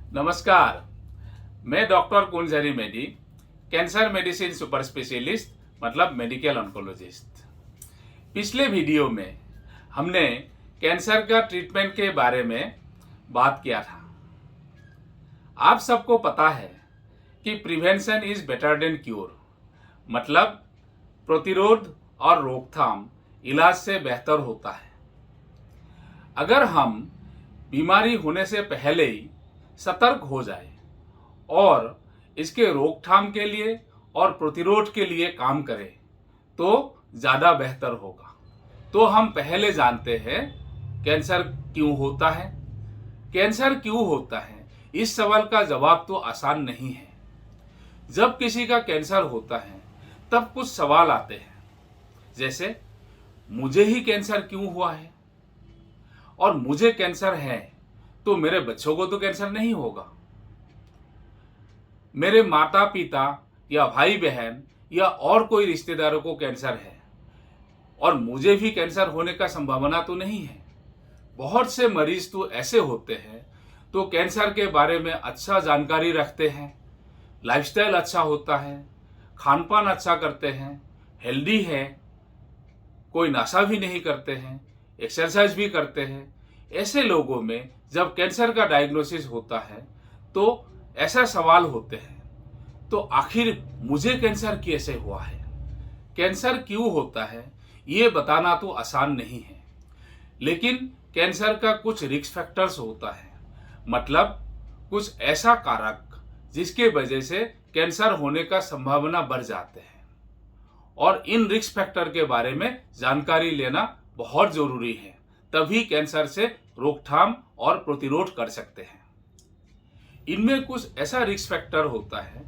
नमस्कार। मैं डॉक्टर कुंजरी मेडी, cancer medicine super specialist मतलब मेडिकल ऑन्कोलॉजिस्ट। पिछले वीडियो में हमने कैंसर का ट्रीटमेंट के बारे में बात किया था। आप सबको पता है कि prevention is better than cure, मतलब प्रतिरोध और रोकथाम इलाज से बेहतर होता है। अगर हम बीमारी होने से पहले ही सतर्क हो जाए और इसके रोकथाम के लिए और प्रतिरोध के लिए काम करें तो ज़्यादा बेहतर होगा। तो हम पहले जानते हैं कैंसर क्यों होता है। कैंसर क्यों होता है, इस सवाल का जवाब तो आसान नहीं है। जब किसी का कैंसर होता है तब कुछ सवाल आते हैं, जैसे मुझे ही कैंसर क्यों हुआ है, और मुझे कैंसर है तो मेरे बच्चों को तो कैंसर नहीं होगा, मेरे माता पिता या भाई बहन या और कोई रिश्तेदारों को कैंसर है और मुझे भी कैंसर होने का संभावना तो नहीं है। बहुत से मरीज तो ऐसे होते हैं तो कैंसर के बारे में अच्छा जानकारी रखते हैं, लाइफस्टाइल अच्छा होता है, खान पान अच्छा करते हैं, हेल्दी है, कोई नशा भी नहीं करते हैं, एक्सरसाइज भी करते हैं। ऐसे लोगों में जब कैंसर का डायग्नोसिस होता है तो ऐसा सवाल होते हैं, तो आखिर मुझे कैंसर कैसे हुआ है, कैंसर क्यों होता है, ये बताना तो आसान नहीं है। लेकिन कैंसर का कुछ रिस्क फैक्टर्स होता है, मतलब कुछ ऐसा कारक जिसके वजह से कैंसर होने का संभावना बढ़ जाते हैं, और इन रिस्क फैक्टर के बारे में जानकारी लेना बहुत जरूरी है, तभी कैंसर से रोकथाम और प्रतिरोध कर सकते हैं। इनमें कुछ ऐसा रिस्क फैक्टर होता है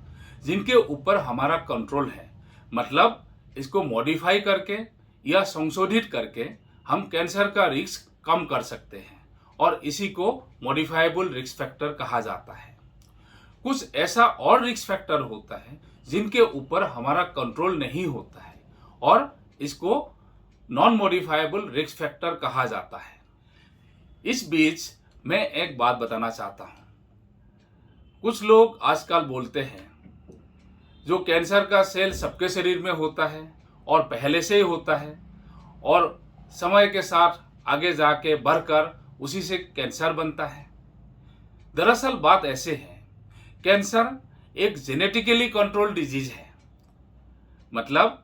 जिनके ऊपर हमारा कंट्रोल है, मतलब इसको मॉडिफाई करके या संशोधित करके हम कैंसर का रिस्क कम कर सकते हैं, और इसी को मॉडिफाइबल रिस्क फैक्टर कहा जाता है। कुछ ऐसा और रिस्क फैक्टर होता है जिनके ऊपर हमारा कंट्रोल नहीं होता है, और इसको नॉन मॉडिफाइबल रिस्क फैक्टर कहा जाता है। इस बीच मैं एक बात बताना चाहता हूं। कुछ लोग आजकल बोलते हैं जो कैंसर का सेल सबके शरीर में होता है और पहले से ही होता है, और समय के साथ आगे जाके बढ़कर उसी से कैंसर बनता है। दरअसल बात ऐसे है, कैंसर एक जेनेटिकली कंट्रोल्ड डिजीज है, मतलब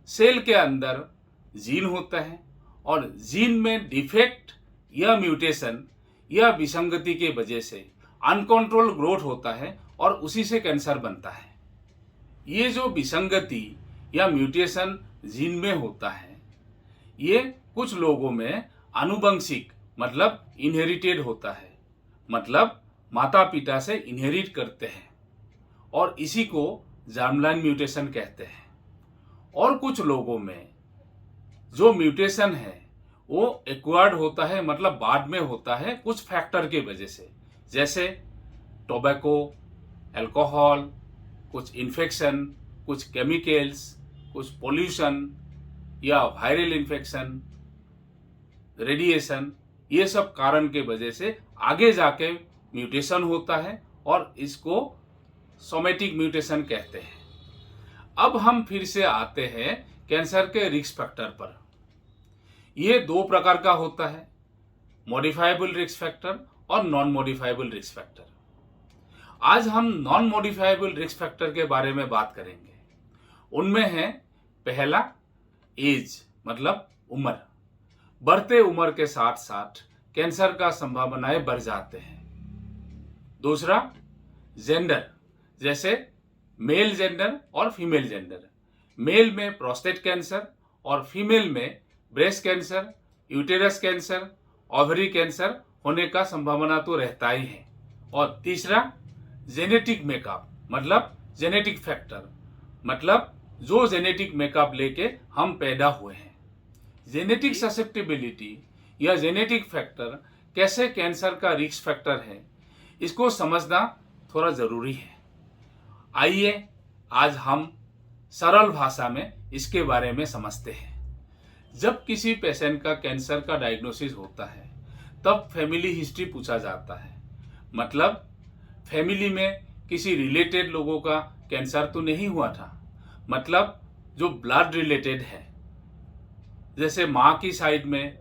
सेल के अंदर जीन होता है और जीन में डिफेक्ट या म्यूटेशन या विसंगति के वजह से अनकंट्रोल्ड ग्रोथ होता है और उसी से कैंसर बनता है। ये जो विसंगति या म्यूटेशन जीन में होता है, ये कुछ लोगों में आनुवंशिक मतलब इनहेरिटेड होता है, मतलब माता पिता से इनहेरिट करते हैं, और इसी को जर्मलाइन म्यूटेशन कहते हैं। और कुछ लोगों में जो म्यूटेशन है वो एक्वायर्ड होता है, मतलब बाद में होता है कुछ फैक्टर के वजह से, जैसे टोबैको, अल्कोहल, कुछ इन्फेक्शन, कुछ केमिकल्स, कुछ पोल्यूशन या वायरल इन्फेक्शन, रेडिएशन, ये सब कारण के वजह से आगे जाके म्यूटेशन होता है और इसको सोमेटिक म्यूटेशन कहते हैं। अब हम फिर से आते हैं कैंसर के रिस्क फैक्टर पर। ये दो प्रकार का होता है, मॉडिफाइबल रिस्क फैक्टर और नॉन मॉडिफाइबल रिस्क फैक्टर। आज हम नॉन मॉडिफाइबल रिस्क फैक्टर के बारे में बात करेंगे। उनमें है पहला एज, मतलब उम्र। बढ़ते उम्र के साथ साथ कैंसर का संभावनाएं बढ़ जाते हैं। दूसरा जेंडर, जैसे मेल जेंडर और फीमेल जेंडर। मेल में प्रोस्टेट कैंसर और फीमेल में breast cancer, uterus cancer, ovary cancer होने का संभावना तो रहता ही है। और तीसरा जेनेटिक मेकअप, मतलब जेनेटिक फैक्टर, मतलब जो जेनेटिक मेकअप लेके हम पैदा हुए हैं। जेनेटिक ससेप्टिबिलिटी या जेनेटिक फैक्टर कैसे कैंसर का रिस्क फैक्टर है, इसको समझना थोड़ा जरूरी है। आइए आज हम सरल भाषा में इसके बारे में समझते हैं। जब किसी पेशेंट का कैंसर का डायग्नोसिस होता है तब फैमिली हिस्ट्री पूछा जाता है, मतलब फैमिली में किसी रिलेटेड लोगों का कैंसर तो नहीं हुआ था, मतलब जो ब्लड रिलेटेड है, जैसे माँ की साइड में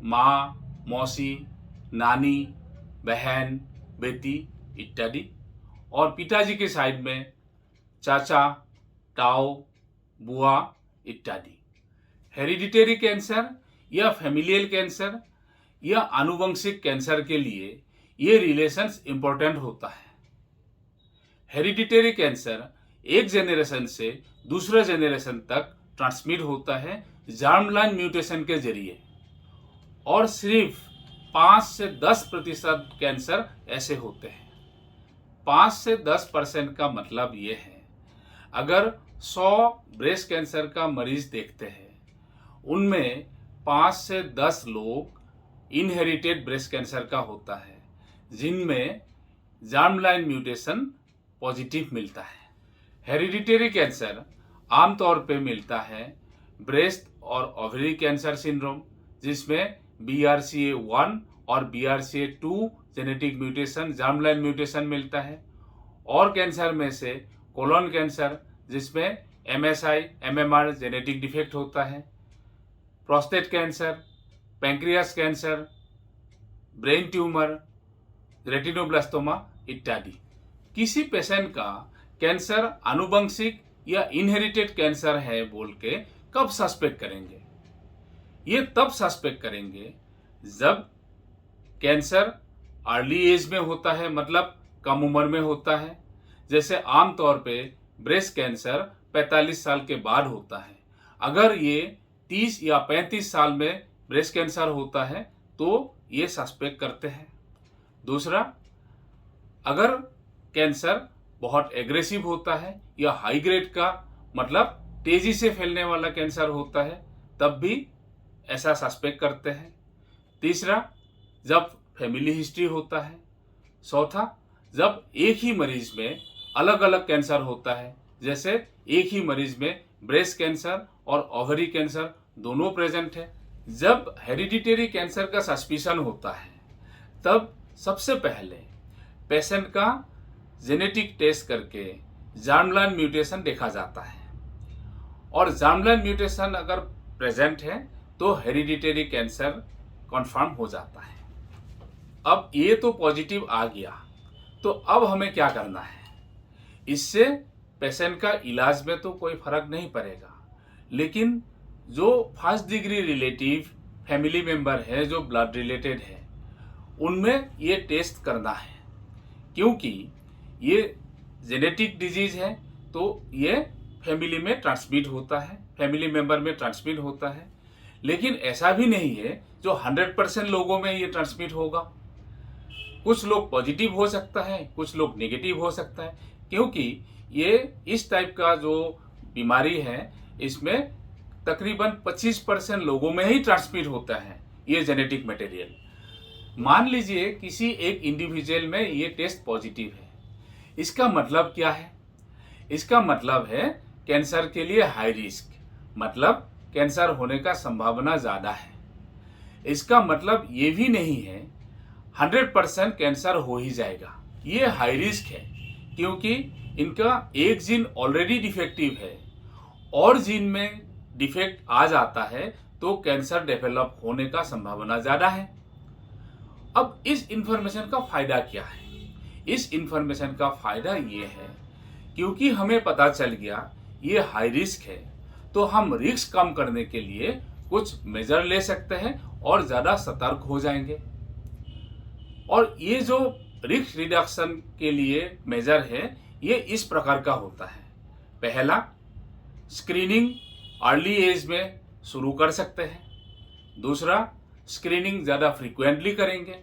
माँ, मौसी, नानी, बहन, बेटी इत्यादि, और पिताजी के साइड में चाचा, ताऊ, बुआ इत्यादि। हेरिडिटरी कैंसर या फैमिलियल कैंसर या आनुवंशिक कैंसर के लिए ये रिलेशंस इंपॉर्टेंट होता है। हेरिडिटरी कैंसर एक जेनरेशन से दूसरे जेनरेशन तक ट्रांसमिट होता है जर्मलाइन म्यूटेशन के जरिए, और सिर्फ 5 से 10% कैंसर ऐसे होते हैं। 5 से 10% का मतलब ये है, अगर 100 ब्रेस्ट कैंसर का मरीज देखते हैं, उनमें 5 से 10 लोग इनहेरिटेड ब्रेस्ट कैंसर का होता है, जिनमें जर्मलाइन म्यूटेशन पॉजिटिव मिलता है। हेरिडिटरी कैंसर आमतौर पे मिलता है ब्रेस्ट और ओवरी कैंसर सिंड्रोम, जिसमें BRCA1 और BRCA2 genetic mutation, germline mutation मिलता है, और कैंसर में से कोलोन कैंसर, जिसमें MSI MMR जेनेटिक डिफेक्ट होता है, prostate cancer, pancreas cancer, brain tumour, retinoblastoma इत्यादि। किसी पेशेंट का कैंसर आनुवंशिक या इनहेरिटेड कैंसर है बोल के कब सस्पेक्ट करेंगे? ये तब सस्पेक्ट करेंगे जब कैंसर अर्ली एज में होता है, मतलब कम उम्र में होता है। जैसे आमतौर पे ब्रेस्ट कैंसर 45 साल के बाद होता है। अगर ये 30 या 35 साल में ब्रेस्ट कैंसर होता है तो ये सस्पेक्ट करते हैं। दूसरा, अगर कैंसर बहुत एग्रेसिव होता है या हाई ग्रेड का, मतलब तेजी से फैलने वाला कैंसर होता है, तब भी ऐसा सस्पेक्ट करते हैं। तीसरा, जब फैमिली हिस्ट्री होता है। चौथा, जब एक ही मरीज में अलग अलग कैंसर होता है, जैसे एक ही मरीज में ब्रेस्ट कैंसर और ओवरी कैंसर दोनों प्रेजेंट है। जब हेरिडिटरी कैंसर का सस्पिशन होता है, तब सबसे पहले पेशेंट का जेनेटिक टेस्ट करके जर्मलाइन म्यूटेशन देखा जाता है, और जर्मलाइन म्यूटेशन अगर प्रेजेंट है तो हेरिडिटरी कैंसर कंफर्म हो जाता है। अब ये तो पॉजिटिव आ गया, तो अब हमें क्या करना है? इससे पेशेंट का इलाज में तो कोई फर्क नहीं पड़ेगा, लेकिन जो first degree relative family member है, जो ब्लड रिलेटेड है, उनमें ये टेस्ट करना है, क्योंकि ये जेनेटिक डिजीज है तो ये फैमिली में ट्रांसमिट होता है, फैमिली मेंबर में ट्रांसमिट होता है। लेकिन ऐसा भी नहीं है जो 100% लोगों में ये ट्रांसमिट होगा। कुछ लोग पॉजिटिव हो सकता है, कुछ लोग नेगेटिव हो सकता है, क्योंकि ये इस टाइप का जो बीमारी है, इसमें तकरीबन 25% लोगों में ही ट्रांसमिट होता है ये जेनेटिक मटेरियल। मान लीजिए किसी एक इंडिविजुअल में ये टेस्ट पॉजिटिव है, इसका मतलब क्या है? इसका मतलब है कैंसर के लिए हाई रिस्क, मतलब कैंसर होने का संभावना ज़्यादा है। इसका मतलब ये भी नहीं है 100% कैंसर हो ही जाएगा। ये हाई रिस्क है, क्योंकि इनका एक जीन ऑलरेडी डिफेक्टिव है, और जीन में डिफेक्ट आ जाता है तो कैंसर डेवलप होने का संभावना ज़्यादा है। अब इस इंफॉर्मेशन का फायदा क्या है? इस इंफॉर्मेशन का फायदा ये है, क्योंकि हमें पता चल गया ये हाई रिस्क है, तो हम रिस्क कम करने के लिए कुछ मेजर ले सकते हैं और ज़्यादा सतर्क हो जाएंगे। और ये जो रिस्क रिडक्शन के लिए मेजर है, ये इस प्रकार का होता है। पहला, स्क्रीनिंग अर्ली एज में शुरू कर सकते हैं। दूसरा, स्क्रीनिंग ज़्यादा फ्रीक्वेंटली करेंगे।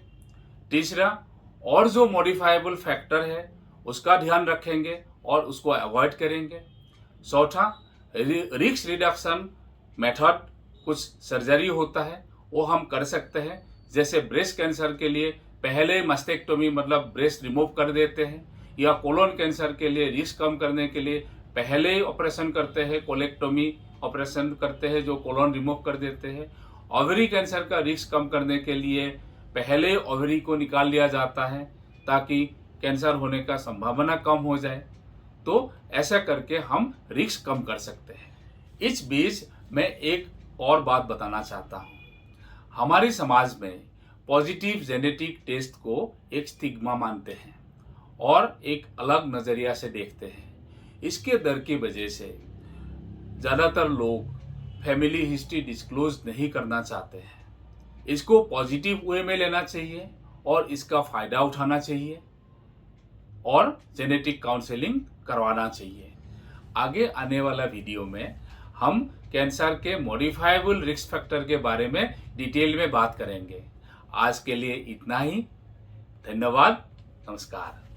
तीसरा, और जो मॉडिफाइबल फैक्टर है उसका ध्यान रखेंगे और उसको अवॉइड करेंगे। चौथा, रिस्क रिडक्शन मेथड, कुछ सर्जरी होता है वो हम कर सकते हैं। जैसे ब्रेस्ट कैंसर के लिए पहले मस्टेक्टोमी, मतलब ब्रेस्ट रिमूव कर देते हैं, या कोलोन कैंसर के लिए रिस्क कम करने के लिए पहले ऑपरेशन करते हैं, कोलेक्टोमी ऑपरेशन करते हैं जो कोलोन रिमूव कर देते हैं। ओवरी कैंसर का रिस्क कम करने के लिए पहले ओवरी को निकाल लिया जाता है, ताकि कैंसर होने का संभावना कम हो जाए, तो ऐसा करके हम रिस्क कम कर सकते हैं। इस बीच मैं एक और बात बताना चाहता हूँ। हमारे समाज में पॉजिटिव जेनेटिक टेस्ट को एक स्टिग्मा मानते हैं और एक अलग नज़रिया से देखते हैं। इसके डर की वजह से ज़्यादातर लोग फैमिली हिस्ट्री डिस्क्लोज नहीं करना चाहते हैं। इसको पॉजिटिव वे में लेना चाहिए और इसका फ़ायदा उठाना चाहिए और जेनेटिक काउंसलिंग करवाना चाहिए। आगे आने वाला वीडियो में हम कैंसर के मॉडिफाइबल रिस्क फैक्टर के बारे में डिटेल में बात करेंगे। आज के लिए इतना ही। धन्यवाद। नमस्कार।